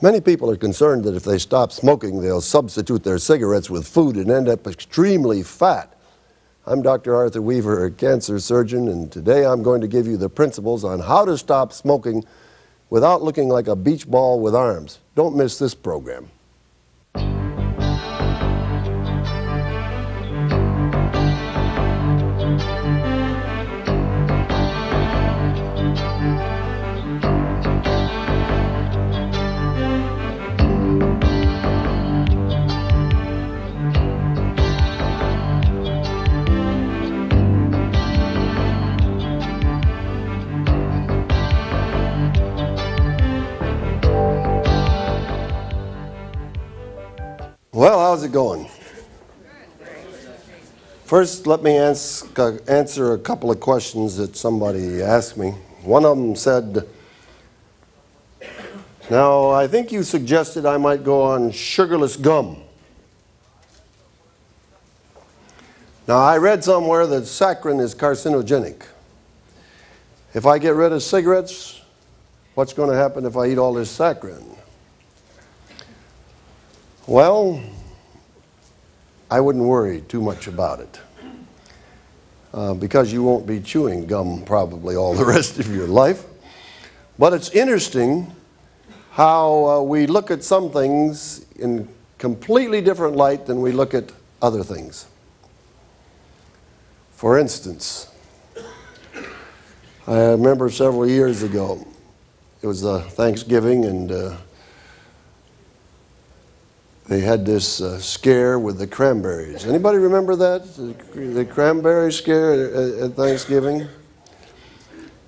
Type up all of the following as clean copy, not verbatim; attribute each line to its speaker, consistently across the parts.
Speaker 1: Many people are concerned that if they stop smoking, they'll substitute their cigarettes with food and end up extremely fat. I'm Dr. Arthur Weaver, a cancer surgeon, and today I'm going to give you the principles on how to stop smoking without looking like a beach ball with arms. Don't miss this program. Well, how's it going? First, let me answer a couple of questions that somebody asked me. One of them said, now, I think you suggested I might go on sugarless gum. Now, I read somewhere that saccharin is carcinogenic. If I get rid of cigarettes, what's going to happen if I eat all this saccharin? Well, I wouldn't worry too much about it because you won't be chewing gum probably all the rest of your life. But it's interesting how we look at some things in completely different light than we look at other things. For instance, I remember several years ago, it was Thanksgiving, and they had this scare with the cranberries. Anybody remember that? The cranberry scare at Thanksgiving?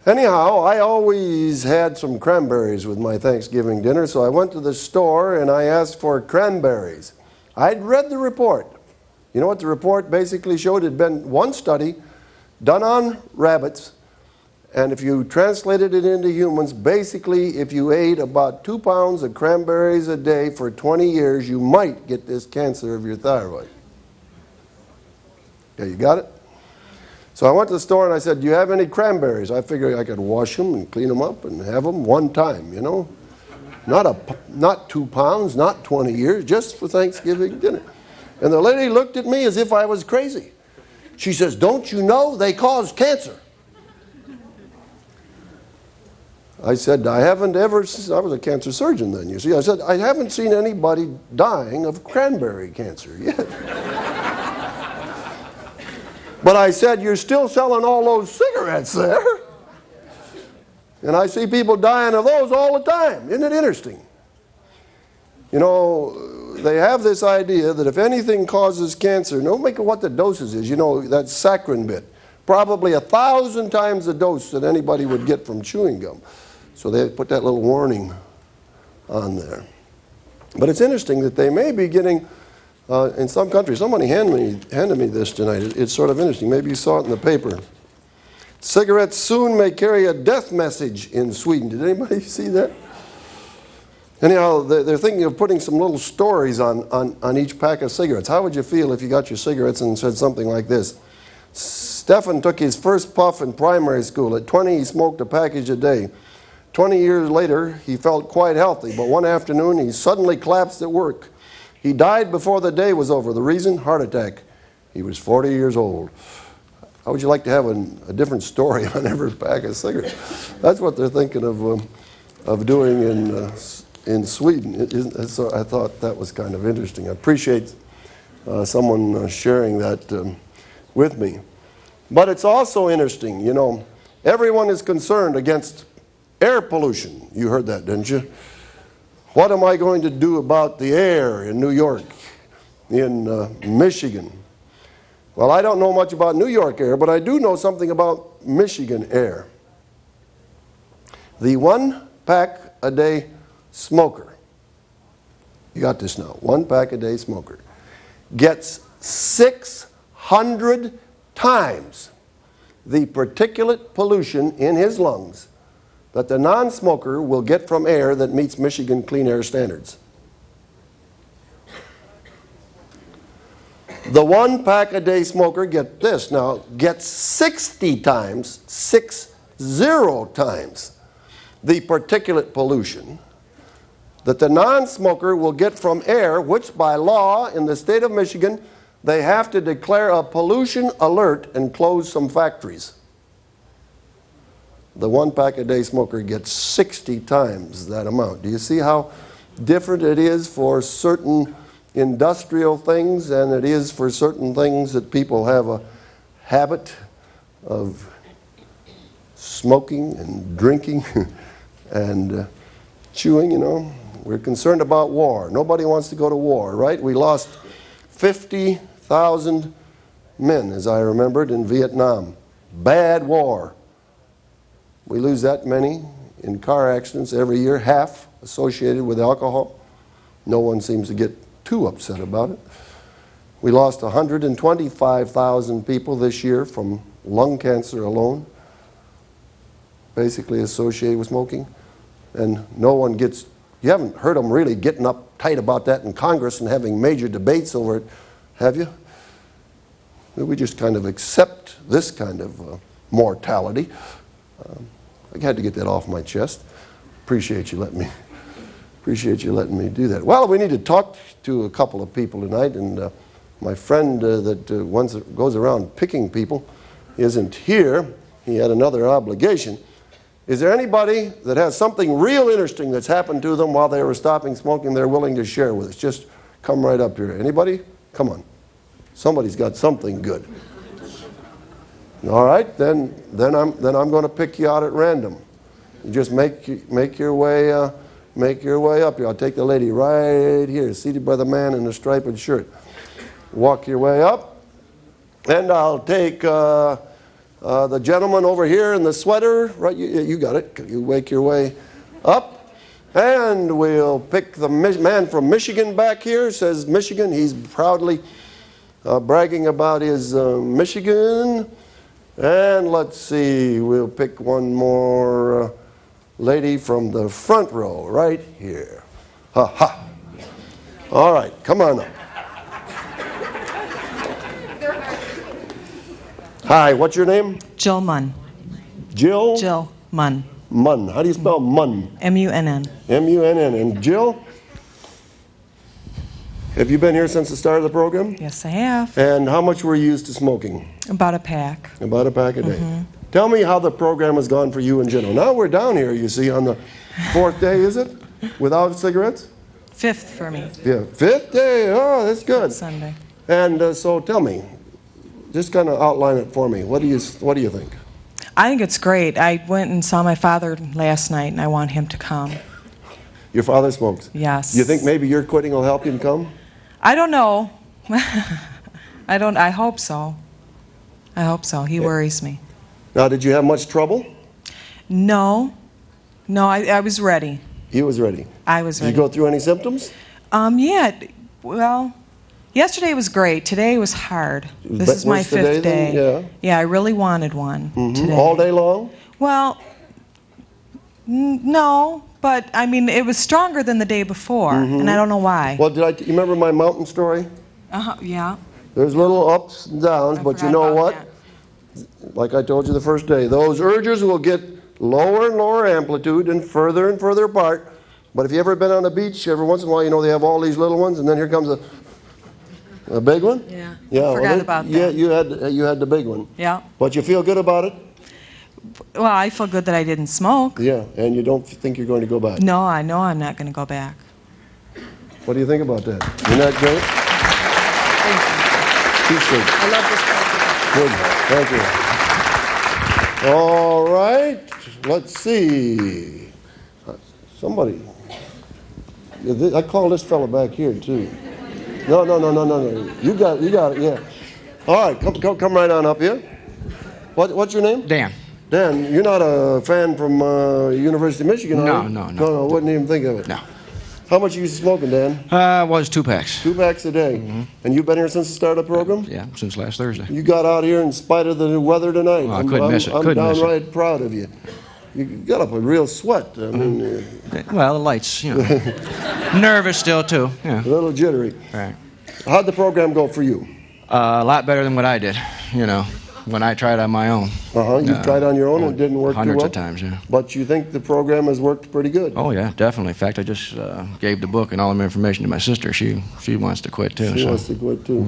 Speaker 1: Anyhow, I always had some cranberries with my Thanksgiving dinner, so I went to the store and I asked for cranberries. I'd read the report. You know what the report basically showed? It had been one study done on rabbits, and if you translated it into humans, basically if you ate about 2 pounds of cranberries a day for 20 years, you might get this cancer of your thyroid. Okay, you got it? So I went to the store and I said, do you have any cranberries? I figured I could wash them and clean them up and have them one time, you know. Not 2 pounds, not 20 years, just for Thanksgiving dinner. And the lady looked at me as if I was crazy. She says, don't you know they cause cancer? I said, I was a cancer surgeon then, you see. I said, I haven't seen anybody dying of cranberry cancer yet. But I said, you're still selling all those cigarettes there. And I see people dying of those all the time. Isn't it interesting? You know, they have this idea that if anything causes cancer, no matter what the dosage is, you know, that saccharin bit, probably 1,000 times the dose that anybody would get from chewing gum. So they put that little warning on there. But it's interesting that they may be getting, in some countries, somebody handed me this tonight. It's sort of interesting. Maybe you saw it in the paper. Cigarettes soon may carry a death message in Sweden. Did anybody see that? Anyhow, they're thinking of putting some little stories on each pack of cigarettes. How would you feel if you got your cigarettes and said something like this? Stefan took his first puff in primary school. At 20, he smoked a package a day. 20 years later, he felt quite healthy, but one afternoon he suddenly collapsed at work. He died before the day was over. The reason? Heart attack. He was 40 years old. How would you like to have a different story on every pack of cigarettes? That's what they're thinking of doing in Sweden. So I thought that was kind of interesting. I appreciate someone sharing that with me. But it's also interesting, you know, everyone is concerned against air pollution. You heard that, didn't you? What am I going to do about the air in New York, in Michigan? Well, I don't know much about New York air, but I do know something about Michigan air. The 1 pack a day smoker, you got this now, 1 pack a day smoker, gets 600 times the particulate pollution in his lungs that the non-smoker will get from air that meets Michigan clean air standards. The 1 pack a day smoker, get this now, gets 60 times, 60 times the particulate pollution that the non-smoker will get from air, which by law in the state of Michigan, they have to declare a pollution alert and close some factories. The one pack a day smoker gets 60 times that amount. Do you see how different it is for certain industrial things than it is for certain things that people have a habit of smoking and drinking and chewing, you know? We're concerned about war. Nobody wants to go to war, right? We lost 50,000 men, as I remembered, in Vietnam. Bad war. We lose that many in car accidents every year, half associated with alcohol. No one seems to get too upset about it. We lost 125,000 people this year from lung cancer alone, basically associated with smoking. And no one gets, you haven't heard them really getting uptight about that in Congress and having major debates over it, have you? We just kind of accept this kind of mortality. I had to get that off my chest. Appreciate you letting me do that. Well, we need to talk to a couple of people tonight, and my friend that goes around picking people isn't here. He had another obligation. Is there anybody that has something real interesting that's happened to them while they were stopping smoking they're willing to share with us? Just come right up here. Anybody? Come on. Somebody's got something good. All right, then I'm going to pick you out at random. You just make your way up here. I'll take the lady right here, seated by the man in the striped shirt. Walk your way up, and I'll take the gentleman over here in the sweater. Right, you got it. You make your way up, and we'll pick the man from Michigan back here. Says Michigan. He's proudly bragging about his Michigan. And let's see, we'll pick one more lady from the front row, right here. Ha ha. All right, come on up. Hi, what's your name?
Speaker 2: Jill Munn.
Speaker 1: Jill?
Speaker 2: Jill Munn.
Speaker 1: Munn. How do you spell Munn?
Speaker 2: M-U-N-N.
Speaker 1: M-U-N-N. And Jill, have you been here since the start of the program?
Speaker 2: Yes, I have.
Speaker 1: And how much were you used to smoking?
Speaker 2: About a pack.
Speaker 1: About a pack a day. Tell me how the program has gone for you in general. Now we're down here, you see, on the fourth day, is it? Without cigarettes?
Speaker 2: Fifth for me.
Speaker 1: Yeah, fifth day. Oh, that's good.
Speaker 2: Sunday.
Speaker 1: And so tell me, just kind of outline it for me. What do you think?
Speaker 2: I think it's great. I went and saw my father last night, and I want him to come.
Speaker 1: Your father smokes?
Speaker 2: Yes.
Speaker 1: You think maybe your quitting will help him come?
Speaker 2: I don't know. I hope so. I hope so. He worries me.
Speaker 1: Now, did you have much trouble?
Speaker 2: No. No, I was ready.
Speaker 1: You was ready?
Speaker 2: I was ready.
Speaker 1: Did you go through any symptoms?
Speaker 2: Yeah. Well, yesterday was great. Today was hard. This is my fifth day.
Speaker 1: Yeah.
Speaker 2: Yeah, I really wanted one today.
Speaker 1: All day long?
Speaker 2: Well, no, but I mean, it was stronger than the day before, and I don't know why.
Speaker 1: Well, you remember my mountain story?
Speaker 2: Yeah.
Speaker 1: There's little ups and downs, but you know what? Like I told you the first day, those urges will get lower and lower amplitude and further apart. But if you ever been on the beach, every once in a while, you know they have all these little ones, and then here comes a big one.
Speaker 2: Yeah.
Speaker 1: Yeah.
Speaker 2: Forgot about that.
Speaker 1: Yeah, you had the big one.
Speaker 2: Yeah.
Speaker 1: But you feel good about it?
Speaker 2: Well, I feel good that I didn't smoke.
Speaker 1: Yeah, and you don't think you're going to go back?
Speaker 2: No, I know I'm not going to go back.
Speaker 1: What do you think about that? Isn't that great?
Speaker 2: Thank you. I love this
Speaker 1: program. Good. Thank you. All right. Let's see. Somebody. I call this fella back here too. No. You got it. Yeah. All right. Come right on up here. What's your name?
Speaker 3: Dan.
Speaker 1: Dan, you're not a fan from University of Michigan, are you?
Speaker 3: No.
Speaker 1: No, wouldn't even think of it.
Speaker 3: No.
Speaker 1: How much are you smoking, Dan?
Speaker 3: Was 2 packs.
Speaker 1: 2 packs a day. And you've been here since the start of the program?
Speaker 3: Yeah, since last Thursday.
Speaker 1: You got out here in spite of the weather tonight.
Speaker 3: Well, I couldn't miss it.
Speaker 1: I'm downright proud of you. You got up a real sweat. I mean,
Speaker 3: well, the lights, you know. Nervous still, too. Yeah.
Speaker 1: A little jittery.
Speaker 3: Right.
Speaker 1: How'd the program go for you?
Speaker 3: A lot better than what I did, you know. when I tried on my own.
Speaker 1: You've tried on your own and it didn't work too well?
Speaker 3: Hundreds of times, yeah.
Speaker 1: But you think the program has worked pretty good?
Speaker 3: Oh, yeah, definitely. In fact, I just gave the book and all the information to my sister. She wants to quit, too.
Speaker 1: She wants to quit, too.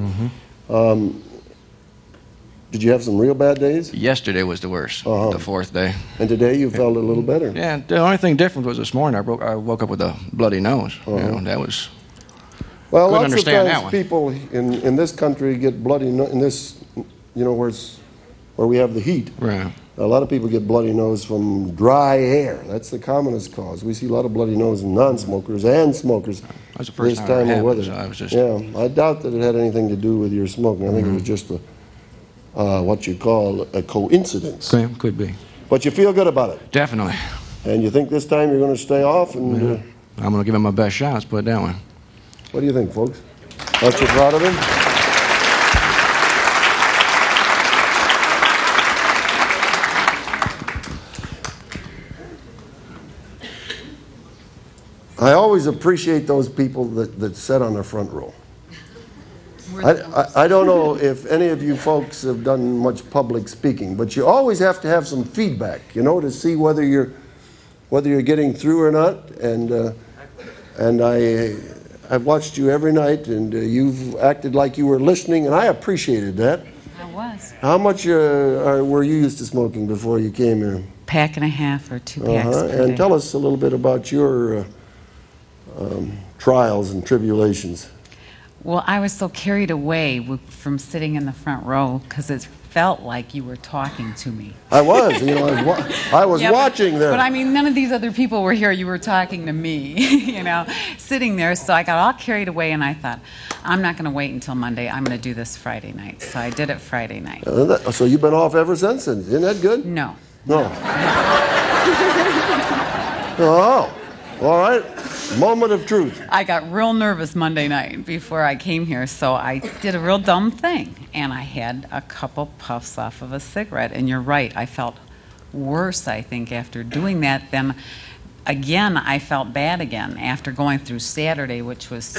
Speaker 1: Did you have some real bad days?
Speaker 3: Yesterday was the worst, the fourth day.
Speaker 1: And today you felt a little better?
Speaker 3: Yeah, the only thing different was this morning I woke up with a bloody nose. You know, that was...
Speaker 1: Well,
Speaker 3: Couldn't
Speaker 1: lots of
Speaker 3: understand that
Speaker 1: times
Speaker 3: one.
Speaker 1: people in this country get bloody in this, where we have the heat.
Speaker 3: Right.
Speaker 1: A lot of people get bloody nose from dry air. That's the commonest cause. We see a lot of bloody nose in non-smokers and smokers
Speaker 3: That was the first
Speaker 1: this
Speaker 3: time
Speaker 1: time
Speaker 3: it
Speaker 1: of
Speaker 3: happened,
Speaker 1: weather.
Speaker 3: so I was just...
Speaker 1: Yeah, I doubt that it had anything to do with your smoking. I think it was just what you call a coincidence.
Speaker 3: Could be.
Speaker 1: But you feel good about it,
Speaker 3: Definitely.
Speaker 1: and you think this time you're going to stay off. And
Speaker 3: I'm going to give it my best shot, let's put it that way.
Speaker 1: what do you think, folks? Aren't you proud of him? I always appreciate those people that sit on the front row. I don't know if any of you folks have done much public speaking, but you always have to have some feedback, to see whether you're getting through or not. And I've watched you every night, and you've acted like you were listening, and I appreciated that.
Speaker 4: I was.
Speaker 1: How much were you used to smoking before you came here?
Speaker 4: Pack and a half or 2 packs per
Speaker 1: And
Speaker 4: day.
Speaker 1: tell us a little bit about your trials and tribulations.
Speaker 4: Well, I was so carried away from sitting in the front row because it felt like you were talking to me.
Speaker 1: I was, I was
Speaker 4: Yeah,
Speaker 1: watching there.
Speaker 4: But I mean, none of these other people were here. You were talking to me, sitting there. So I got all carried away, and I thought, I'm not going to wait until Monday. I'm going to do this Friday night. So I did it Friday night.
Speaker 1: So you've been off ever since, then? Isn't that good?
Speaker 4: No.
Speaker 1: No. Oh, all right. Moment of truth.
Speaker 4: I got real nervous Monday night before I came here, so I did a real dumb thing, and I had a couple puffs off of a cigarette. And you're right, I felt worse, I think, after doing that. Then again, I felt bad again after going through Saturday, which was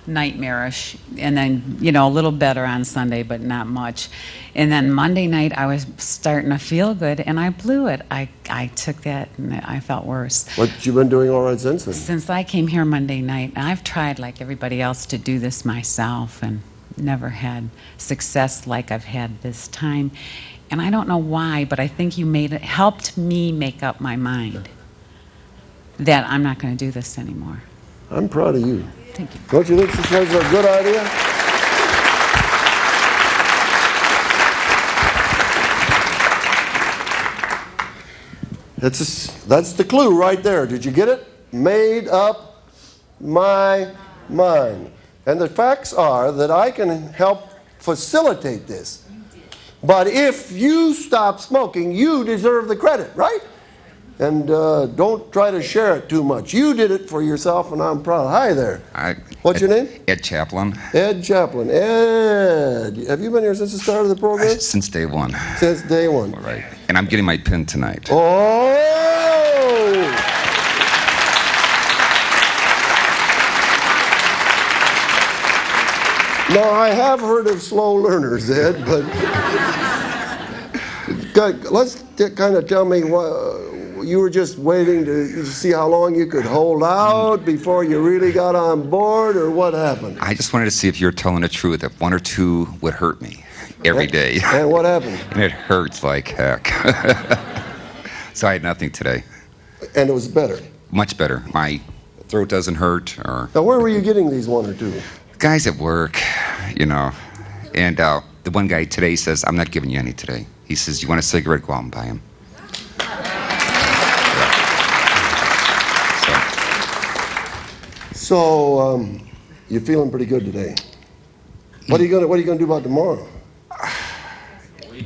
Speaker 4: nightmarish, and then, a little better on Sunday, but not much. And then Monday night, I was starting to feel good, and I blew it. I took that, and I felt worse.
Speaker 1: But you've been doing all right since then?
Speaker 4: Since I came here Monday night, and I've tried, like everybody else, to do this myself and never had success like I've had this time. And I don't know why, but I think you helped me make up my mind that I'm not going to do this anymore.
Speaker 1: I'm proud of you.
Speaker 4: Thank you.
Speaker 1: Don't you think this was a good idea? That's the clue right there. Did you get it? Made up my mind. And the facts are that I can help facilitate this. But if you stop smoking, you deserve the credit, right? And don't try to share it too much. You did it for yourself, and I'm proud. Hi there. What's your name?
Speaker 5: Ed Chaplin.
Speaker 1: Ed Chaplin. Ed, have you been here since the start of the program?
Speaker 5: Since day one.
Speaker 1: Since day one.
Speaker 5: Right. And I'm getting my pin tonight.
Speaker 1: Oh! Now, I have heard of slow learners, Ed, but let's kind of tell me what. You were just waiting to see how long you could hold out before you really got on board, or what happened?
Speaker 5: I just wanted to see if you were telling the truth, that one or two would hurt me every day.
Speaker 1: And what happened?
Speaker 5: And it hurts like heck. So I had nothing today.
Speaker 1: And it was better.
Speaker 5: Much better. My throat doesn't hurt. Or
Speaker 1: Now, where were you getting these one or two?
Speaker 5: guys at work, And the one guy today says, I'm not giving you any today. He says, you want a cigarette? Go out and buy him.
Speaker 1: So, you're feeling pretty good today. What are you gonna do about tomorrow?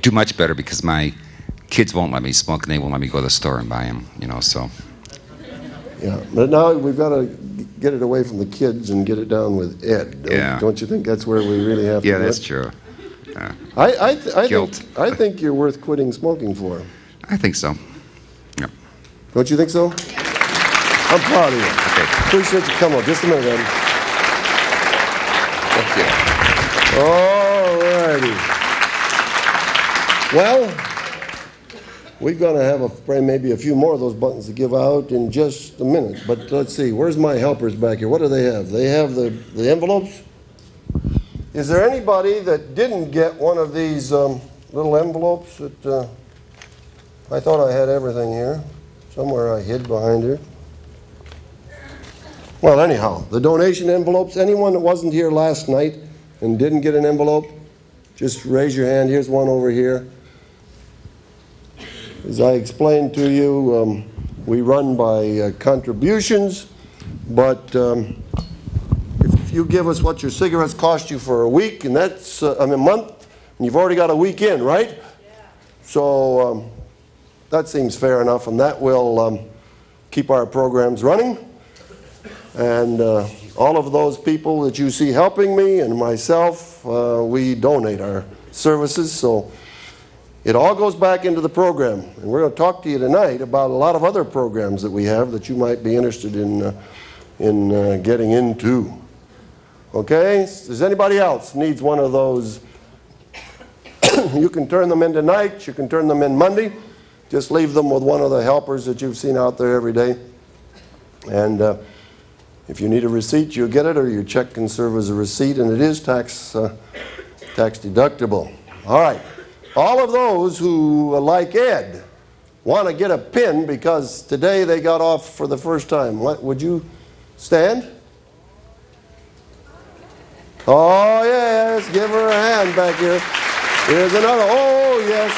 Speaker 5: Do much better because my kids won't let me smoke and they won't let me go to the store and buy them, so.
Speaker 1: Yeah, but now we've got to get it away from the kids and get it down with Ed.
Speaker 5: Yeah.
Speaker 1: Don't you think that's where we really have to
Speaker 5: Yeah,
Speaker 1: do
Speaker 5: that's
Speaker 1: it?
Speaker 5: true.
Speaker 1: I
Speaker 5: Guilt.
Speaker 1: think you're worth quitting smoking for.
Speaker 5: I think so. Yep.
Speaker 1: Don't you think so? I'm proud of you.
Speaker 5: Okay.
Speaker 1: Appreciate you. Come on, just a minute, Ed.
Speaker 5: Thank you.
Speaker 1: All righty. Well, we're going to have maybe a few more of those buttons to give out in just a minute. But let's see, where's my helpers back here? What do they have? They have the envelopes? Is there anybody that didn't get one of these little envelopes that I thought I had everything here? Somewhere I hid behind here. Well, anyhow, the donation envelopes, anyone that wasn't here last night and didn't get an envelope, just raise your hand. Here's one over here. As I explained to you, we run by contributions, but if you give us what your cigarettes cost you for a week, and that's, a month, and you've already got a week in, right? Yeah. So that seems fair enough, and that will keep our programs running. And all of those people that you see helping me and myself, we donate our services, so it all goes back into the program. And we're going to talk to you tonight about a lot of other programs that we have that you might be interested in getting into. Okay? Does anybody else needs one of those? You can turn them in tonight. You can turn them in Monday. Just leave them with one of the helpers that you've seen out there every day. And if you need a receipt, you'll get it, or your check can serve as a receipt, and it is tax deductible. All right. All of those who, like Ed, want to get a pin because today they got off for the first time. Would you stand? Oh, yes. Give her a hand back here. Here's another. Oh, yes.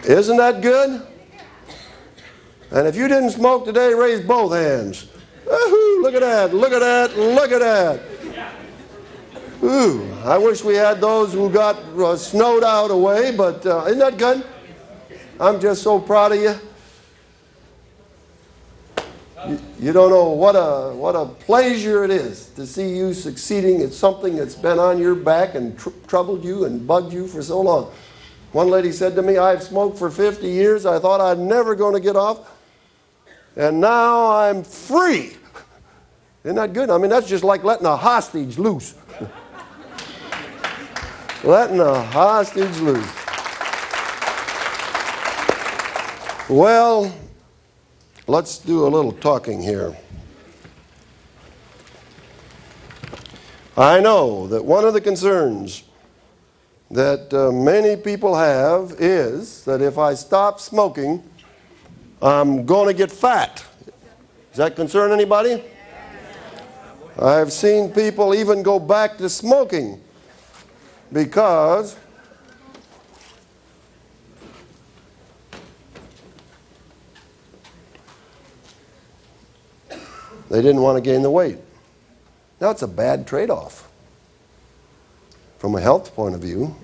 Speaker 1: Isn't that good? And if you didn't smoke today, raise both hands. Woo-hoo, look at that, look at that, look at that. Ooh, I wish we had those who got snowed out away, but isn't that good? I'm just so proud of you. You don't know what a pleasure it is to see you succeeding at something that's been on your back and troubled you and bugged you for so long. One lady said to me, I've smoked for 50 years. I thought I'd never going to get off. And now I'm free. Isn't that good? I mean, that's just like letting a hostage loose. Letting a hostage loose. Well, let's do a little talking here. I know that one of the concerns that many people have is that if I stop smoking, I'm going to get fat. Does that concern anybody? I've seen people even go back to smoking because they didn't want to gain the weight. Now, it's a bad trade-off. From a health point of view,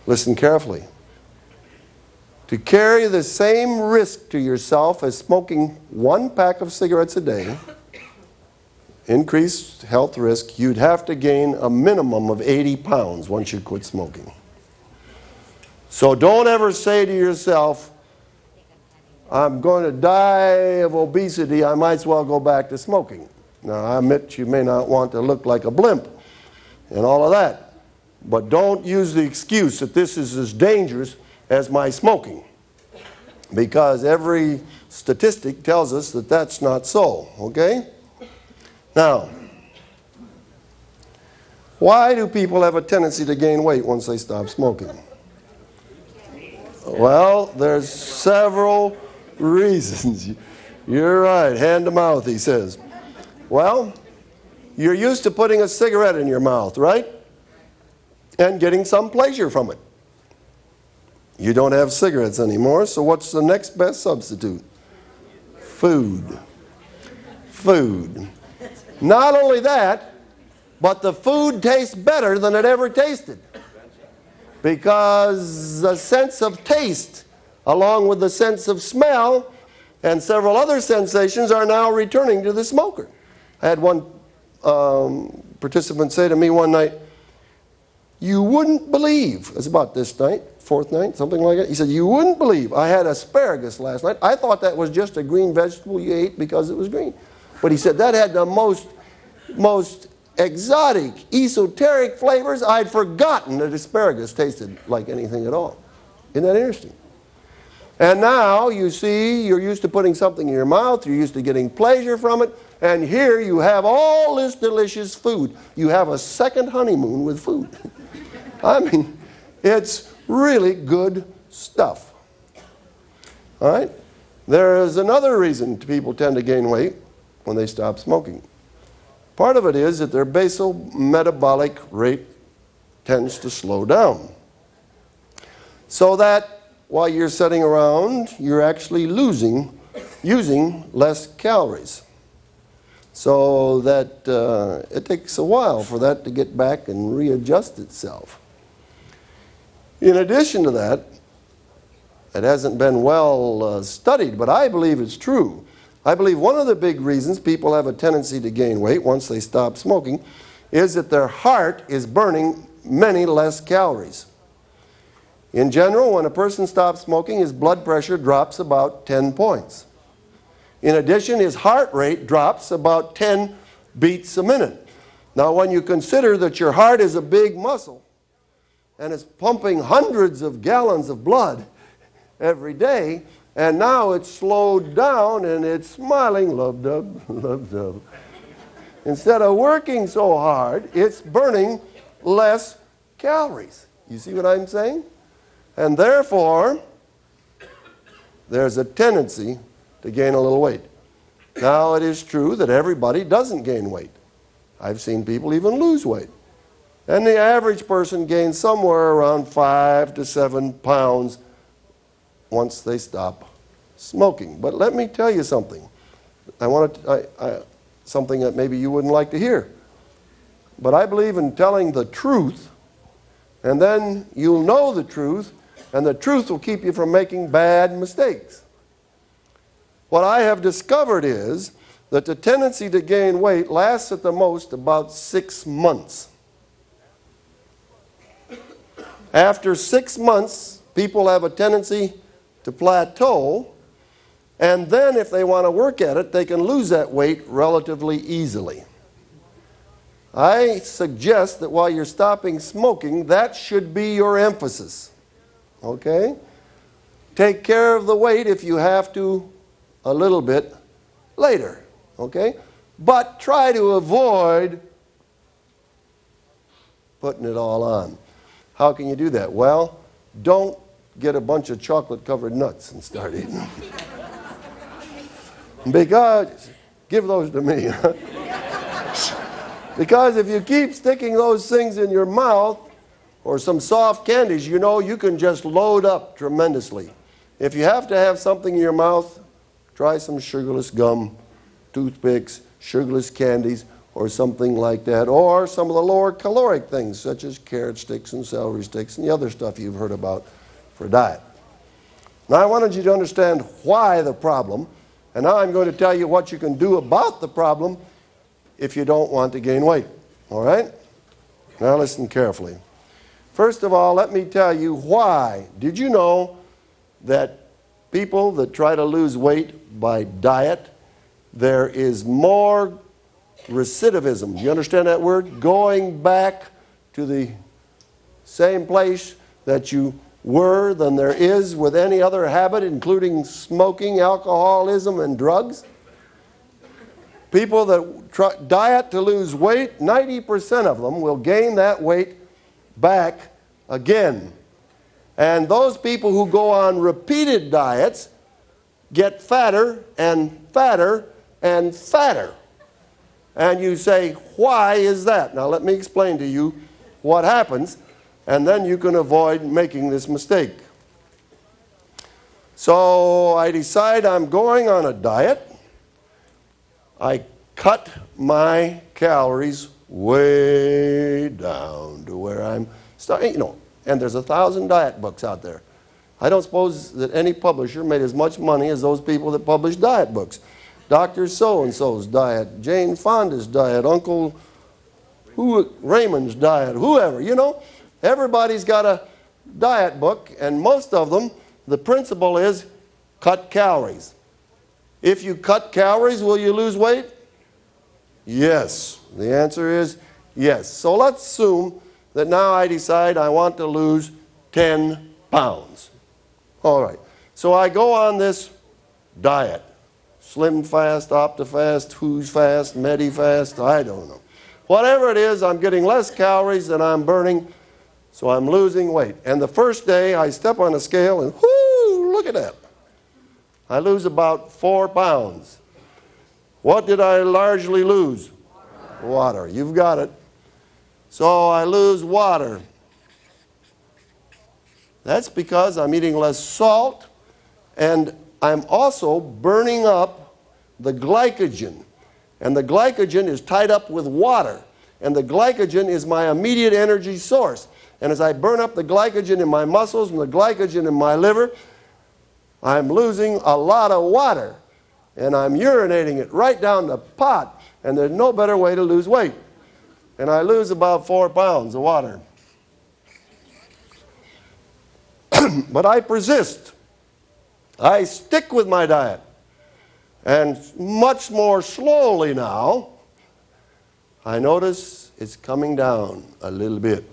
Speaker 1: listen carefully. To carry the same risk to yourself as smoking 1 pack of cigarettes a day, increased health risk, you'd have to gain a minimum of 80 pounds once you quit smoking. So don't ever say to yourself, I'm going to die of obesity, I might as well go back to smoking. Now, I admit you may not want to look like a blimp and all of that. But don't use the excuse that this is as dangerous as my smoking. Because every statistic tells us that that's not so, okay? Now, why do people have a tendency to gain weight once they stop smoking? Well, there's several reasons. You're right, hand to mouth, he says. Well, you're used to putting a cigarette in your mouth, right? And getting some pleasure from it. You don't have cigarettes anymore, so what's the next best substitute? Food. Food. Not only that, but the food tastes better than it ever tasted. Because the sense of taste, along with the sense of smell, and several other sensations are now returning to the smoker. I had one participant say to me one night, you wouldn't believe, it's about this night, 4th night, something like that. He said, you wouldn't believe, I had asparagus last night. I thought that was just a green vegetable you ate because it was green. But he said that had the most exotic, esoteric flavors. I'd forgotten that asparagus tasted like anything at all. Isn't that interesting? And now, you see, you're used to putting something in your mouth, you're used to getting pleasure from it, and here you have all this delicious food. You have a second honeymoon with food. I mean, it's really good stuff. All right? There is another reason people tend to gain weight when they stop smoking. Part of it is that their basal metabolic rate tends to slow down. So that while you're sitting around, you're actually using less calories. So that it takes a while for that to get back and readjust itself. In addition to that, it hasn't been well studied, but I believe it's true. I believe one of the big reasons people have a tendency to gain weight once they stop smoking is that their heart is burning many less calories. In general, when a person stops smoking, his blood pressure drops about 10 points. In addition, his heart rate drops about 10 beats a minute. Now, when you consider that your heart is a big muscle and it's pumping hundreds of gallons of blood every day, and now it's slowed down and it's smiling, love-dub, love-dub. Instead of working so hard, it's burning less calories. You see what I'm saying? And therefore, there's a tendency to gain a little weight. Now, it is true that everybody doesn't gain weight. I've seen people even lose weight. And the average person gains somewhere around 5 to 7 pounds once they stop smoking. But let me tell you something. Something that maybe you wouldn't like to hear. But I believe in telling the truth, and then you'll know the truth, and the truth will keep you from making bad mistakes. What I have discovered is that the tendency to gain weight lasts at the most about 6 months. After 6 months, people have a tendency to plateau, and then if they want to work at it, they can lose that weight relatively easily. I suggest that while you're stopping smoking, that should be your emphasis. Okay? Take care of the weight if you have to a little bit later. Okay? But try to avoid putting it all on. How can you do that? Well, don't get a bunch of chocolate-covered nuts and start eating them. Because, give those to me. Because if you keep sticking those things in your mouth, or some soft candies, you know you can just load up tremendously. If you have to have something in your mouth, try some sugarless gum, toothpicks, sugarless candies, or something like that. Or some of the lower caloric things, such as carrot sticks and celery sticks and the other stuff you've heard about for diet. Now, I wanted you to understand why the problem, and now I'm going to tell you what you can do about the problem if you don't want to gain weight. All right? Now listen carefully. First of all, let me tell you why. Did you know that people that try to lose weight by diet, there is more recidivism? Do you understand that word? Going back to the same place that you were than there is with any other habit, including smoking, alcoholism, and drugs. People that diet to lose weight, 90% of them will gain that weight back again. And those people who go on repeated diets get fatter and fatter and fatter. And you say, why is that? Now let me explain to you what happens, and then you can avoid making this mistake. So I decide I'm going on a diet. I cut my calories way down to where I'm starting, and there's 1,000 diet books out there. I don't suppose that any publisher made as much money as those people that publish diet books. Dr. So-and-so's diet, Jane Fonda's diet, Uncle Raymond's diet, whoever, everybody's got a diet book, and most of them, the principle is cut calories. If you cut calories, will you lose weight? Yes. The answer is yes. So let's assume that now I decide I want to lose 10 pounds. All right. So I go on this diet. Slim Fast, OptiFast, Who's Fast, MediFast, I don't know. Whatever it is, I'm getting less calories than I'm burning, so I'm losing weight. And the first day I step on a scale and whoo, look at that. I lose about 4 pounds. What did I largely lose? Water. You've got it. So I lose water. That's because I'm eating less salt, and I'm also burning up the glycogen. And the glycogen is tied up with water. And the glycogen is my immediate energy source. And as I burn up the glycogen in my muscles and the glycogen in my liver, I'm losing a lot of water. And I'm urinating it right down the pot. And there's no better way to lose weight. And I lose about 4 pounds of water. But I persist. I stick with my diet. And much more slowly now, I notice it's coming down a little bit.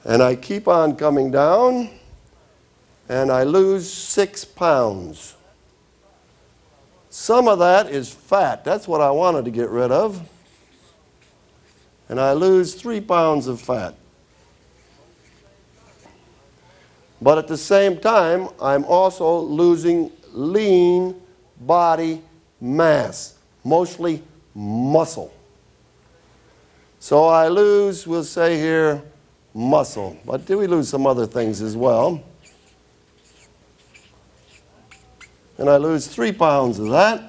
Speaker 1: And I keep on coming down, and I lose 6 pounds. Some of that is fat. That's what I wanted to get rid of. And I lose 3 pounds of fat. But at the same time, I'm also losing lean body mass, mostly muscle. So I lose, we'll say here, muscle. But we lose some other things as well. And I lose 3 pounds of that.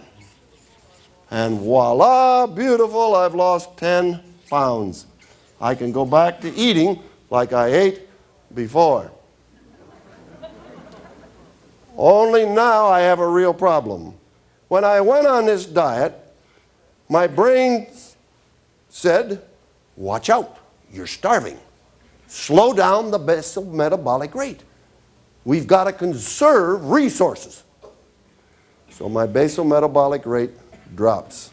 Speaker 1: And voila, beautiful, I've lost 10 pounds. I can go back to eating like I ate before. Only now I have a real problem. When I went on this diet, my brain said, watch out, you're starving. Slow down the basal metabolic rate. We've got to conserve resources. So my basal metabolic rate drops.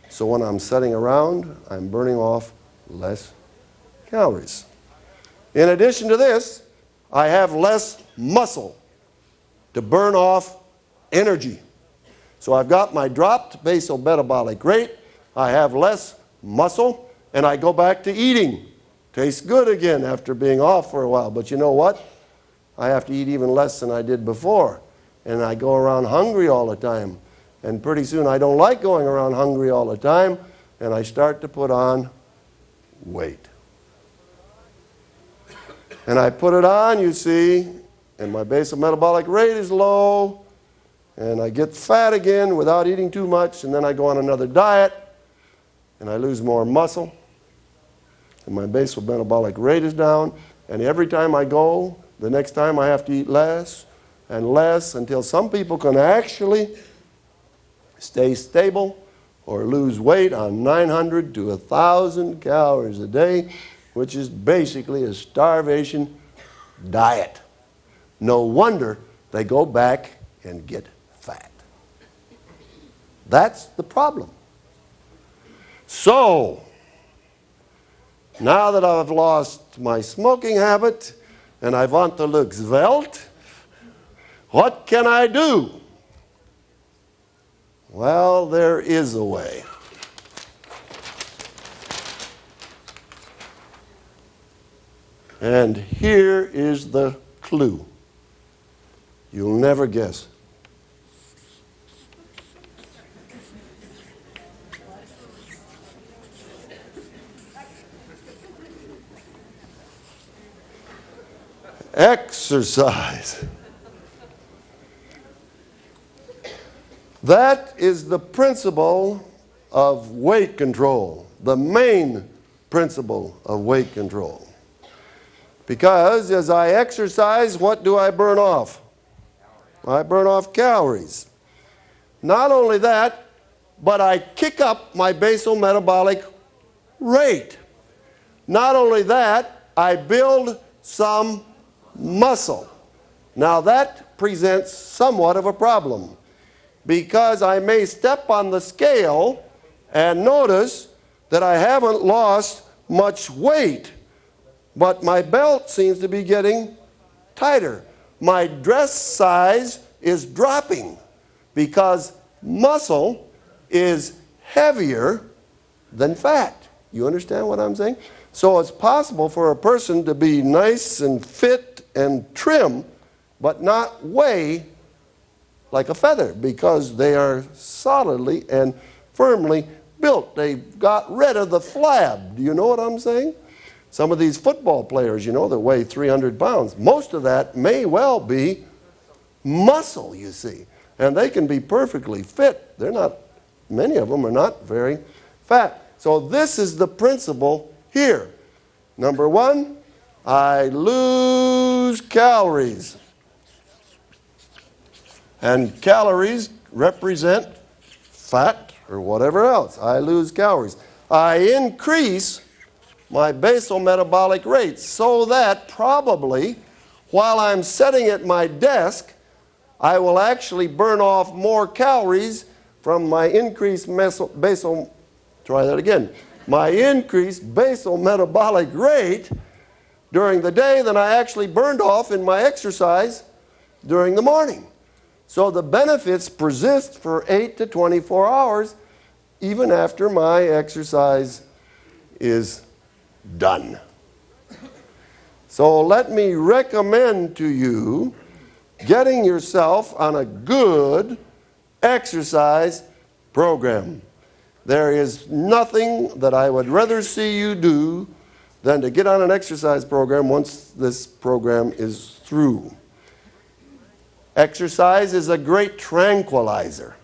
Speaker 1: So when I'm sitting around, I'm burning off less calories. In addition to this, I have less muscle to burn off energy. So I've got my dropped basal metabolic rate, I have less muscle, and I go back to eating. Tastes good again after being off for a while. But you know what? I have to eat even less than I did before. And I go around hungry all the time. And pretty soon I don't like going around hungry all the time, and I start to put on weight. And I put it on, you see, and my basal metabolic rate is low, and I get fat again without eating too much, and then I go on another diet, and I lose more muscle, and my basal metabolic rate is down, and every time I go, the next time I have to eat less and less until some people can actually stay stable or lose weight on 900 to 1,000 calories a day, which is basically a starvation diet. No wonder they go back and get fat. That's the problem. So, now that I've lost my smoking habit and I want to look svelte, what can I do? Well, there is a way. And here is the clue. You'll never guess. Exercise. That is the principle of weight control, the main principle of weight control. Because as I exercise, what do I burn off? I burn off calories. Not only that, but I kick up my basal metabolic rate. Not only that, I build some muscle. Now that presents somewhat of a problem, because I may step on the scale And notice that I haven't lost much weight, but my belt seems to be getting tighter. My dress size is dropping because muscle is heavier than fat. You understand what I'm saying? So it's possible for a person to be nice and fit and trim, but not weigh like a feather because they are solidly and firmly built. They've got rid of the flab. Do you know what I'm saying? Some of these football players, you know, that weigh 300 pounds, most of that may well be muscle, you see. And they can be perfectly fit. They're not, many of them are not very fat. So this is the principle here. Number one, I lose calories. And calories represent fat or whatever else. I lose calories. I increase my basal metabolic rate so that probably while I'm sitting at my desk, I will actually burn off more calories from my increased my increased basal metabolic rate during the day than I actually burned off in my exercise during the morning. So the benefits persist for 8 to 24 hours even after my exercise is done. So let me recommend to you getting yourself on a good exercise program. There is nothing that I would rather see you do than to get on an exercise program once this program is through. Exercise is a great tranquilizer.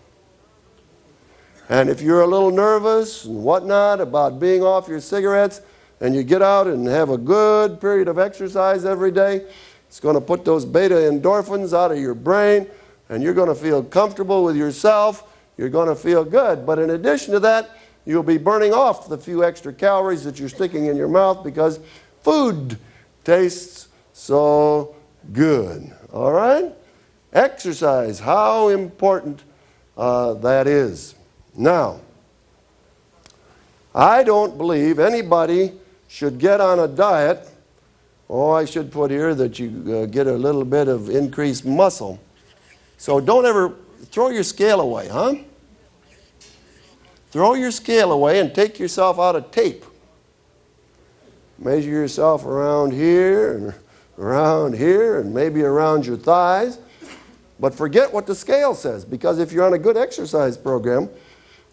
Speaker 1: And if you're a little nervous and whatnot about being off your cigarettes, and you get out and have a good period of exercise every day, it's going to put those beta endorphins out of your brain, and you're going to feel comfortable with yourself. You're going to feel good. But in addition to that, you'll be burning off the few extra calories that you're sticking in your mouth because food tastes so good. All right? Exercise, how important that is. Now, I don't believe anybody should get on a diet. Oh, I should put here that you get a little bit of increased muscle. So don't ever throw your scale away, huh? Throw your scale away and take yourself out of tape. Measure yourself around here and maybe around your thighs. But forget what the scale says, because if you're on a good exercise program,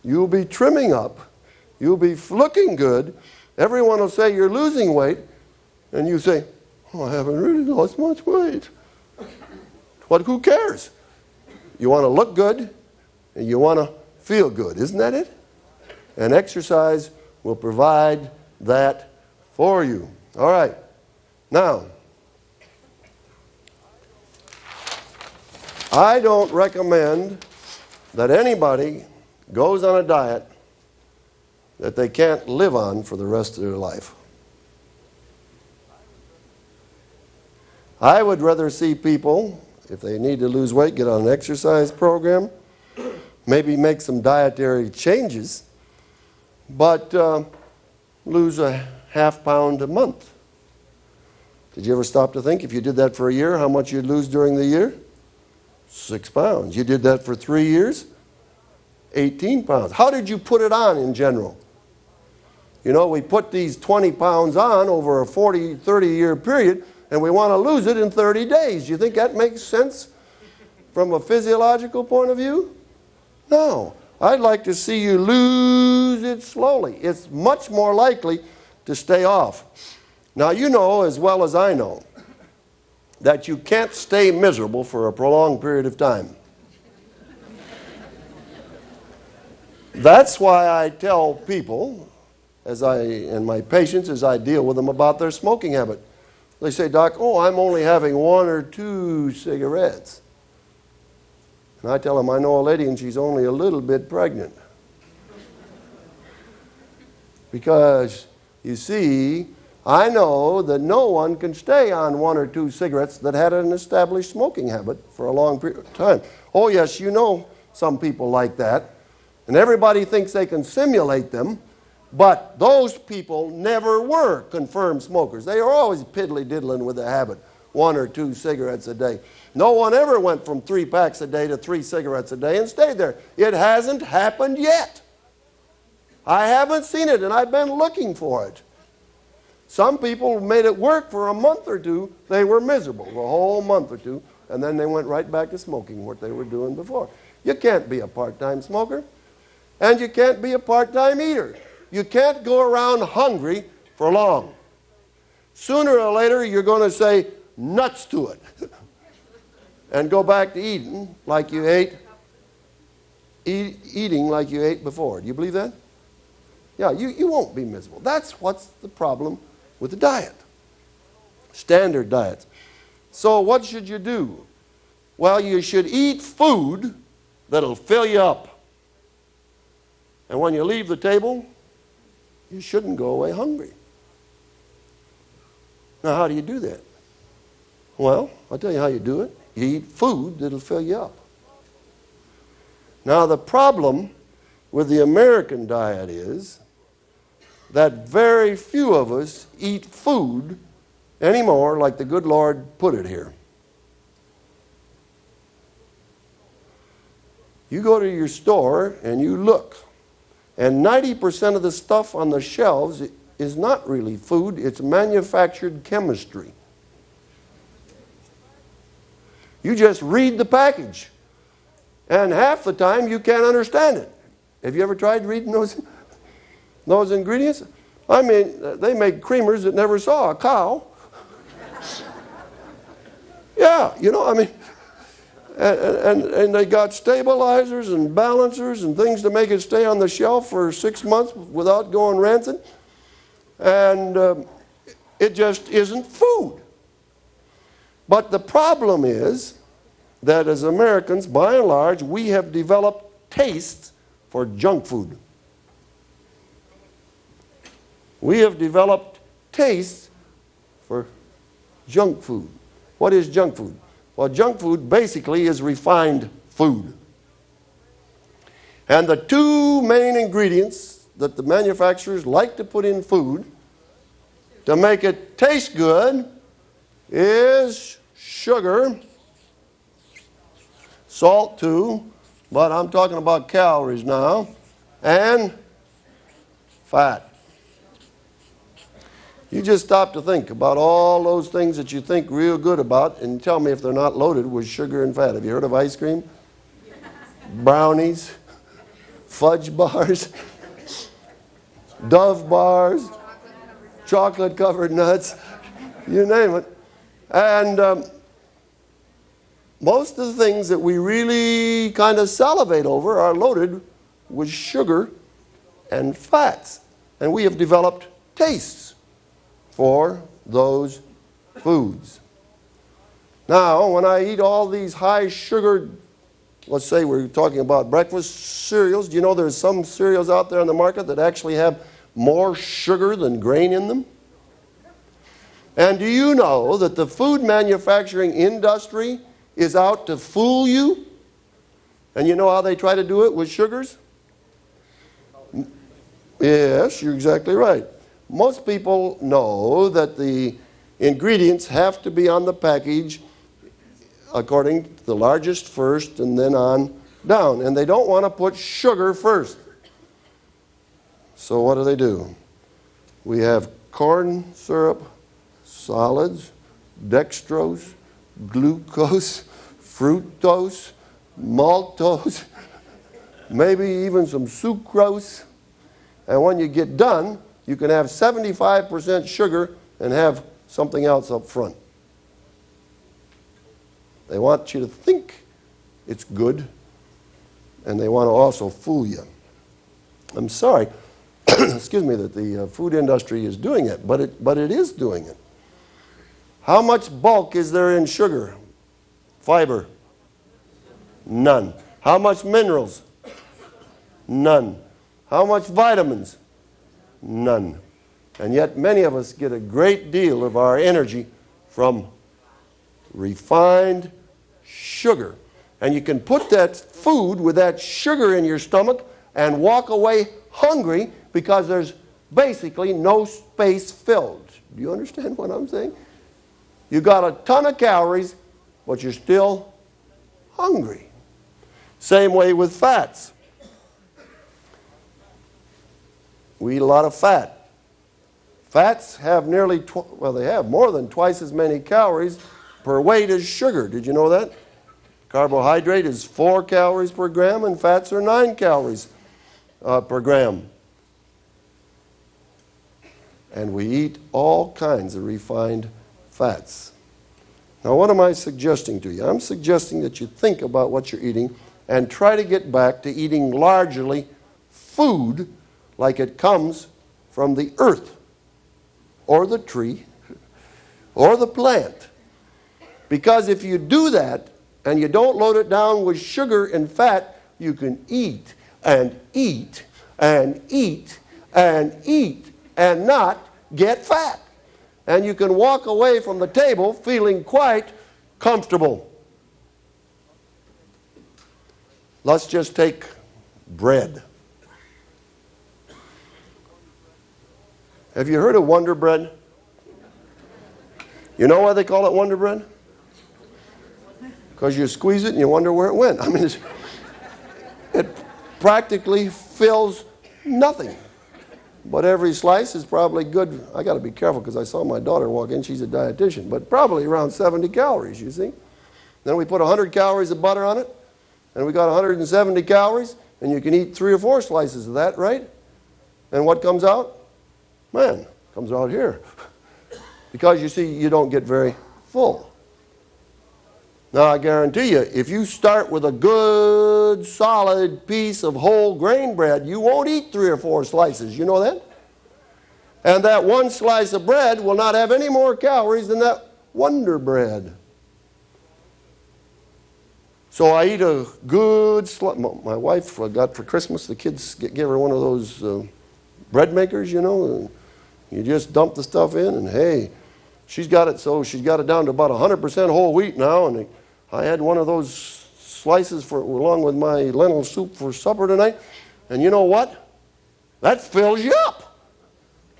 Speaker 1: you'll be trimming up. You'll be looking good. Everyone will say you're losing weight, and you say, oh, I haven't really lost much weight. Who cares? You want to look good, and you want to feel good. Isn't that it? And exercise will provide that for you. All right. Now, I don't recommend that anybody goes on a diet that they can't live on for the rest of their life. I would rather see people, if they need to lose weight, get on an exercise program, maybe make some dietary changes, but lose a half pound a month. Did you ever stop to think if you did that for a year, how much you'd lose during the year? 6 pounds. You did that for 3 years? 18 pounds. How did you put it on in general? You know, we put these 20 pounds on over a 40, 30-year period, and we want to lose it in 30 days. Do you think that makes sense from a physiological point of view? No. I'd like to see you lose it slowly. It's much more likely to stay off. Now, you know as well as I know that you can't stay miserable for a prolonged period of time. That's why I tell people, and my patients, as I deal with them about their smoking habit. They say, Doc, I'm only having 1 or 2 cigarettes. And I tell them, I know a lady and she's only a little bit pregnant. Because, you see, I know that no one can stay on 1 or 2 cigarettes that had an established smoking habit for a long period of time. Oh, yes, you know some people like that. And everybody thinks they can simulate them, but those people never were confirmed smokers. They are always piddly-diddling with the habit, 1 or 2 cigarettes a day. No one ever went from 3 packs a day to 3 cigarettes a day and stayed there. It hasn't happened yet. I haven't seen it, and I've been looking for it. Some people made it work for a month or two. They were miserable the whole month or two, and then they went right back to smoking what they were doing before. You can't be a part-time smoker, and you can't be a part-time eater. You can't go around hungry for long. Sooner or later, you're going to say nuts to it and go back to eating like you ate, eating like you ate before. Do you believe that? Yeah, you won't be miserable. That's what's the problem with the diet. Standard diets. So what should you do? Well, you should eat food that'll fill you up. And when you leave the table, you shouldn't go away hungry. Now, how do you do that? Well, I'll tell you how you do it. You eat food that'll fill you up. Now, the problem with the American diet is that very few of us eat food anymore like the good Lord put it here. You go to your store and you look, and 90% of the stuff on the shelves is not really food, it's manufactured chemistry. You just read the package, and half the time you can't understand it. Have you ever tried reading those ingredients? I mean, they make creamers that never saw a cow. Yeah, you know, I mean, and they got stabilizers and balancers and things to make it stay on the shelf for 6 months without going rancid. And it just isn't food. But the problem is that as Americans, by and large, we have developed tastes for junk food. We have developed tastes for junk food. What is junk food? Well, junk food basically is refined food. And the 2 main ingredients that the manufacturers like to put in food to make it taste good is sugar, salt too, but I'm talking about calories now, and fat. You just stop to think about all those things that you think real good about and tell me if they're not loaded with sugar and fat. Have you heard of ice cream? Brownies, fudge bars, Dove bars, chocolate-covered nuts, you name it. And most of the things that we really kind of salivate over are loaded with sugar and fats. And we have developed tastes for those foods. Now, when I eat all these high-sugar, let's say we're talking about breakfast cereals, do you know there's some cereals out there on the market that actually have more sugar than grain in them? And do you know that the food manufacturing industry is out to fool you? And you know how they try to do it with sugars? Yes, you're exactly right. Most people know that the ingredients have to be on the package according to the largest first and then on down. And they don't want to put sugar first. So what do? We have corn syrup, solids, dextrose, glucose, fructose, maltose, maybe even some sucrose. And when you get done, you can have 75% sugar and have something else up front. They want you to think it's good, and they want to also fool you. I'm sorry, excuse me, that the food industry is doing it, but it is doing it. How much bulk is there in sugar? Fiber? None. How much minerals? None. How much vitamins? None. And yet many of us get a great deal of our energy from refined sugar. And you can put that food with that sugar in your stomach and walk away hungry because there's basically no space filled. Do you understand what I'm saying? You got a ton of calories, but you're still hungry. Same way with fats. We eat a lot of fat. Fats have they have more than twice as many calories per weight as sugar. Did you know that? Carbohydrate is 4 calories per gram, and fats are 9 calories per gram. And we eat all kinds of refined fats. Now, what am I suggesting to you? I'm suggesting that you think about what you're eating and try to get back to eating largely food like it comes from the earth or the tree or the plant. Because if you do that and you don't load it down with sugar and fat, you can eat and eat and eat and eat and not get fat. And you can walk away from the table feeling quite comfortable. Let's just take bread. Have you heard of Wonder Bread? You know why they call it Wonder Bread? Because you squeeze it and you wonder where it went. I mean, it practically fills nothing. But every slice is probably good. I got to be careful because I saw my daughter walk in. She's a dietitian. But probably around 70 calories, you see. Then we put 100 calories of butter on it. And we got 170 calories. And you can eat 3 or 4 slices of that, right? And what comes out? Man, comes out here. Because you see, you don't get very full. Now, I guarantee you, if you start with a good, solid piece of whole grain bread, you won't eat 3 or 4 slices. You know that? And that one slice of bread will not have any more calories than that Wonder Bread. So I eat a good slice. My wife got for Christmas, the kids gave her one of those bread makers, you know. And you just dump the stuff in, and hey, she's got it down to about 100% whole wheat now, and I had one of those slices along with my lentil soup for supper tonight. And you know what? That fills you up.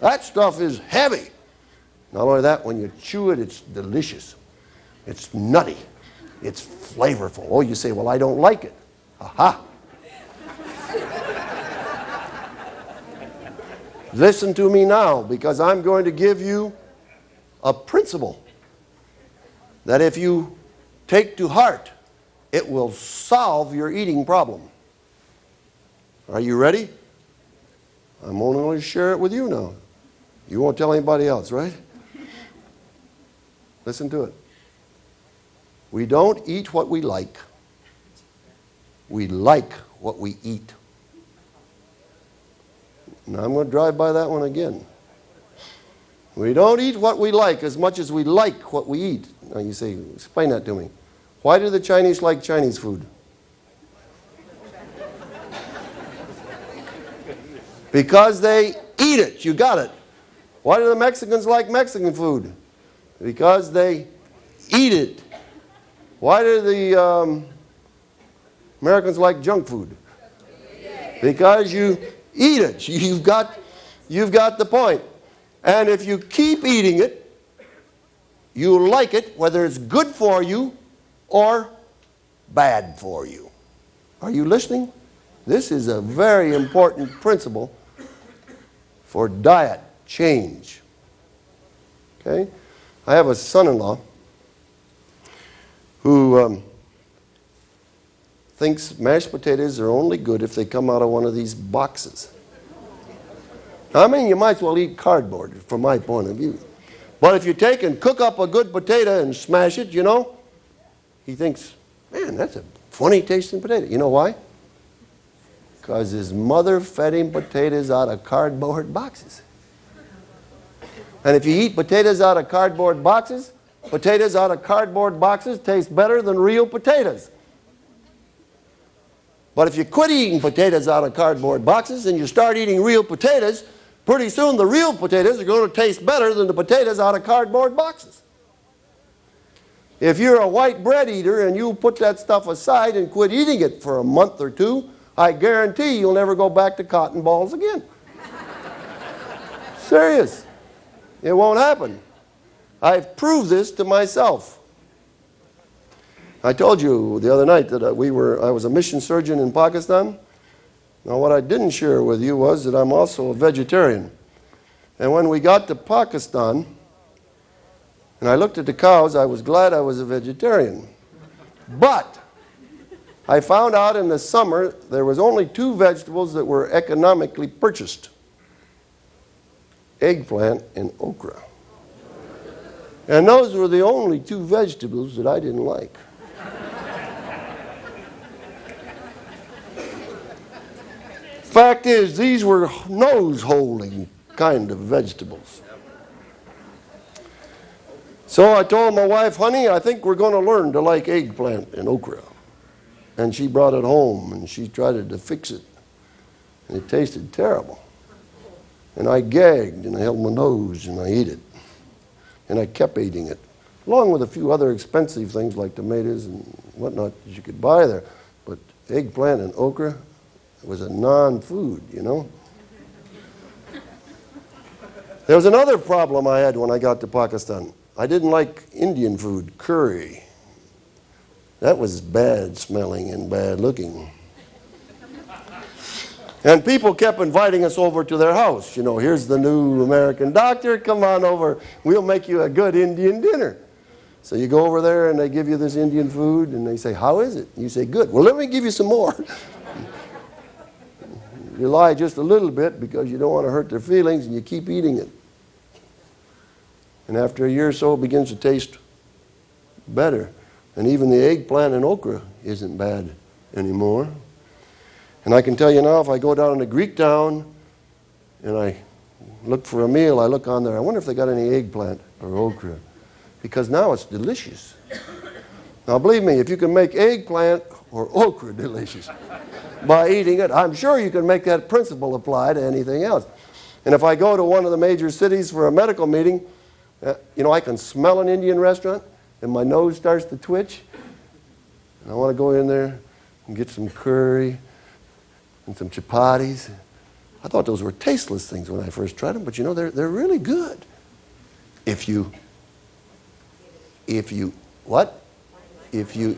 Speaker 1: That stuff is heavy. Not only that, when you chew it, it's delicious. It's nutty. It's flavorful. Oh, you say, well, I don't like it. Aha. Listen to me now, because I'm going to give you a principle that if you take to heart, it will solve your eating problem. Are you ready? I'm only going to share it with you now. You won't tell anybody else, right? Listen to it. We don't eat what we like. We like what we eat. Now I'm going to drive by that one again. We don't eat what we like as much as we like what we eat. Now you say, explain that to me. Why do the Chinese like Chinese food? Because they eat it. You got it. Why do the Mexicans like Mexican food? Because they eat it. Why do the Americans like junk food? Because you eat it. You've got the point. And if you keep eating it, you like it, whether it's good for you or bad for you. Are you listening? This is a very important principle for diet change. Okay? I have a son-in-law who thinks mashed potatoes are only good if they come out of one of these boxes. I mean, you might as well eat cardboard from my point of view. But if you take and cook up a good potato and smash it, you know, he thinks, man, that's a funny tasting potato. You know why? Because his mother fed him potatoes out of cardboard boxes. And if you eat potatoes out of cardboard boxes taste better than real potatoes. But if you quit eating potatoes out of cardboard boxes and you start eating real potatoes, pretty soon the real potatoes are going to taste better than the potatoes out of cardboard boxes. If you're a white bread eater and you put that stuff aside and quit eating it for a month or two, I guarantee you'll never go back to cotton balls again. Serious. It won't happen. I've proved this to myself. I told you the other night that I was a mission surgeon in Pakistan. Now, what I didn't share with you was that I'm also a vegetarian. And when we got to Pakistan, and I looked at the cows, I was glad I was a vegetarian. But I found out in the summer there was only 2 vegetables that were economically purchased: eggplant and okra. And those were the only 2 vegetables that I didn't like. Fact is, these were nose-holding kind of vegetables. So I told my wife, honey, I think we're going to learn to like eggplant and okra. And she brought it home, and she tried to fix it. And it tasted terrible. And I gagged, and I held my nose, and I ate it. And I kept eating it, along with a few other expensive things like tomatoes and whatnot that you could buy there. But eggplant and okra was a non-food, you know. There was another problem I had when I got to Pakistan. I didn't like Indian food, curry. That was bad smelling and bad looking. And people kept inviting us over to their house. You know, here's the new American doctor, come on over, we'll make you a good Indian dinner. So you go over there and they give you this Indian food and they say, how is it? You say, good. Well, let me give you some more. You lie just a little bit because you don't want to hurt their feelings, and you keep eating it. And after a year or so, it begins to taste better. And even the eggplant and okra isn't bad anymore. And I can tell you now, if I go down to Greek town and I look for a meal, I look on there, I wonder if they got any eggplant or okra. Because now it's delicious. Now believe me, if you can make eggplant or okra delicious by eating it, I'm sure you can make that principle apply to anything else. And if I go to one of the major cities for a medical meeting, I can smell an Indian restaurant and my nose starts to twitch. And I want to go in there and get some curry and some chapatis. I thought those were tasteless things when I first tried them, but they're really good. If you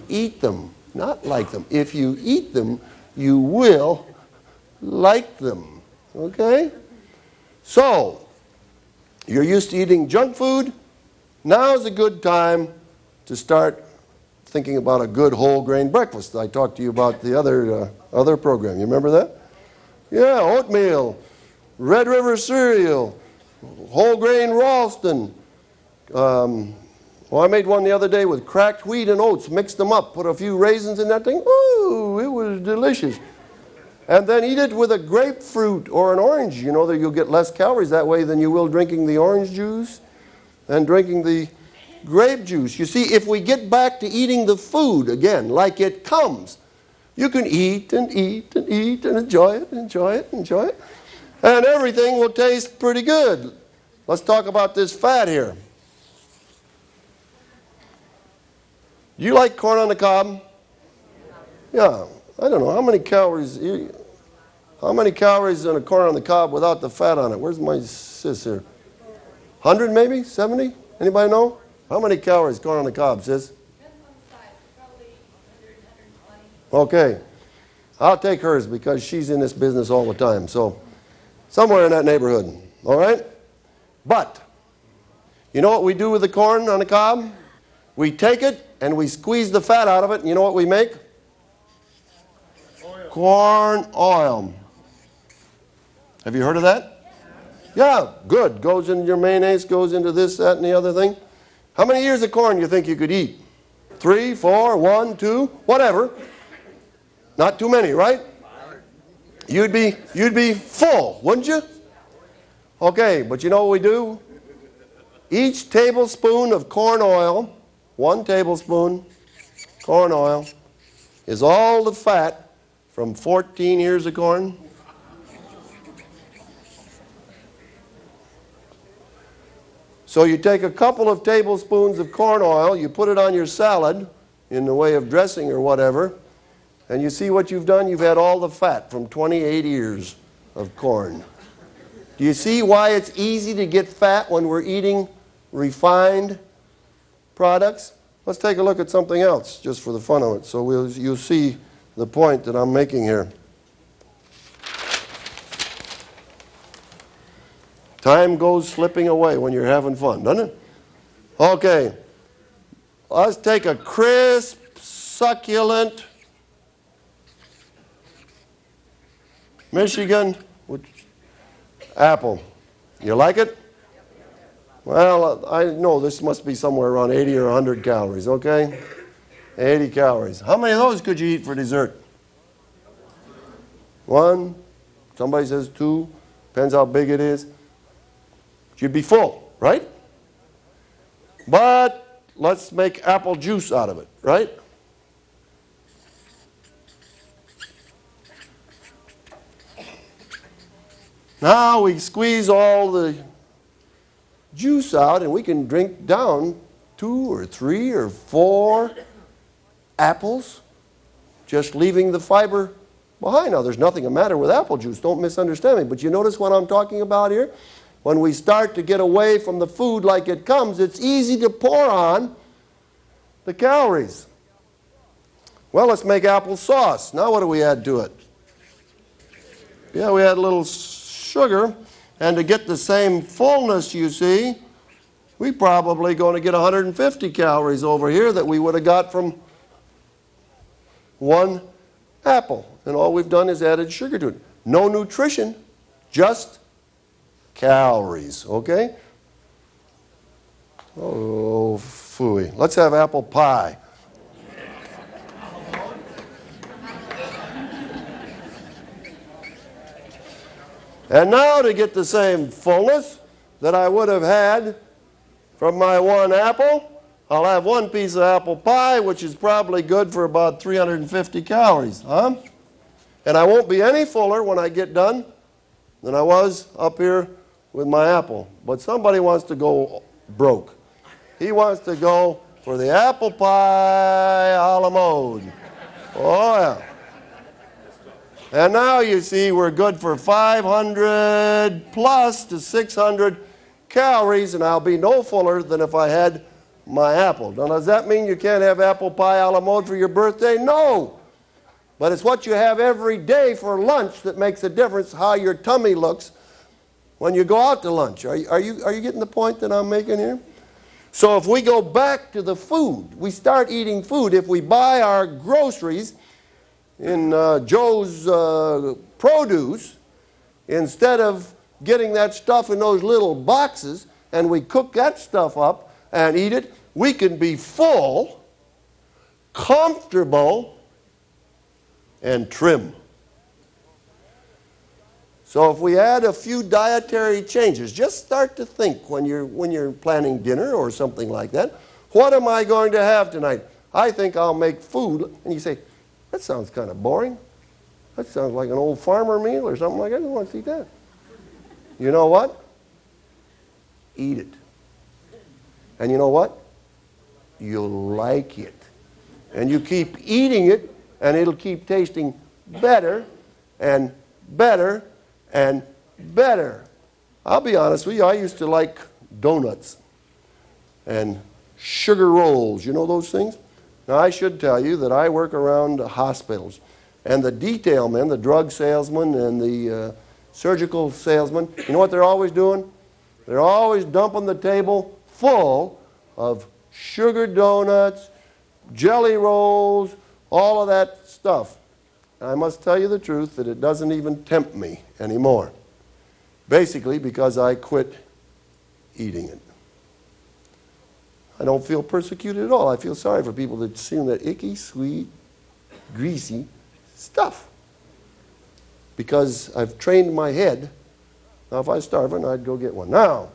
Speaker 1: eat them, not like them. If you eat them, you will like them. Okay? So, you're used to eating junk food. Now's a good time to start thinking about a good whole grain breakfast. I talked to you about the other program. You remember that? Yeah, oatmeal, Red River cereal, whole grain Ralston. I made one the other day with cracked wheat and oats, mixed them up, put a few raisins in that thing. Ooh, it was delicious. And then eat it with a grapefruit or an orange. You know that you'll get less calories that way than you will drinking the orange juice and drinking the grape juice. You see, if we get back to eating the food again, like it comes, you can eat and eat and eat and enjoy it, enjoy it, enjoy it. And everything will taste pretty good. Let's talk about this fat here. Do you like corn on the cob? Yeah. I don't know, how many calories in a corn on the cob without the fat on it? Where's my sis here? 100 maybe? 70? Anybody know? How many calories corn on the cob, sis? Okay. I'll take hers because she's in this business all the time. So, somewhere in that neighborhood. All right? But, you know what we do with the corn on the cob? We take it and we squeeze the fat out of it, and you know what we make? Corn oil. Have you heard of that? Yeah, good. Goes into your mayonnaise, goes into this, that, and the other thing. How many ears of corn do you think you could eat? 3, 4, 1, 2, whatever. Not too many, right? You'd be full, wouldn't you? Okay, but you know what we do? Each tablespoon of corn oil, 1 tablespoon corn oil, is all the fat from 14 ears of corn. So you take a couple of tablespoons of corn oil, you put it on your salad in the way of dressing or whatever, And you see what you've done? You've had all the fat from 28 ears of corn. Do you see why it's easy to get fat when we're eating refined products? Let's take a look at something else, just for the fun of it, so you'll see the point that I'm making here. Time goes slipping away when you're having fun, doesn't it? Okay, let's take a crisp, succulent Michigan apple. You like it? Well, I know this must be somewhere around 80 or 100 calories, okay? 80 calories. How many of those could you eat for dessert? One. Somebody says two. Depends how big it is. You'd be full, right? But let's make apple juice out of it, right? Now we squeeze all the juice out and we can drink down 2 or 3 or 4 apples, just leaving the fiber behind. Now there's nothing the matter with apple juice, don't misunderstand me, but you notice what I'm talking about here? When we start to get away from the food like it comes, it's easy to pour on the calories. Well, let's make apple sauce. Now what do we add to it? Yeah, we add a little sugar, and to get the same fullness, you see, we probably going to get 150 calories over here that we would have got from one apple. And all we've done is added sugar to it. No nutrition, just calories, okay? Oh, phooey. Let's have apple pie. And now to get the same fullness that I would have had from my one apple, I'll have one piece of apple pie, which is probably good for about 350 calories, huh? And I won't be any fuller when I get done than I was up here with my apple. But somebody wants to go broke. He wants to go for the apple pie a la mode. Oh, yeah. And now you see we're good for 500 plus to 600 calories, and I'll be no fuller than if I had my apple. Now, does that mean you can't have apple pie a la mode for your birthday? No. But it's what you have every day for lunch that makes a difference how your tummy looks when you go out to lunch. Are you getting the point that I'm making here? So if we go back to the food, we start eating food. If we buy our groceries in Joe's produce, instead of getting that stuff in those little boxes, and we cook that stuff up and eat it, we can be full, comfortable, and trim. So if we add a few dietary changes, just start to think when you're planning dinner or something like that, what am I going to have tonight? I think I'll make food. And you say, that sounds kind of boring. That sounds like an old farmer meal or something like that. I don't want to eat that. You know what? Eat it. And you know what? You'll like it. And you keep eating it, and it'll keep tasting better and better and better. I'll be honest with you, I used to like donuts and sugar rolls. You know those things? Now, I should tell you that I work around hospitals, and the detail men, the drug salesmen and the surgical salesmen, you know what they're always doing? They're always dumping the table full of sugar donuts, jelly rolls, all of that stuff. I must tell you the truth that it doesn't even tempt me anymore. Basically because I quit eating it. I don't feel persecuted at all. I feel sorry for people that consume that icky, sweet, greasy stuff. Because I've trained my head. Now, if I was starving, I'd go get one. Now,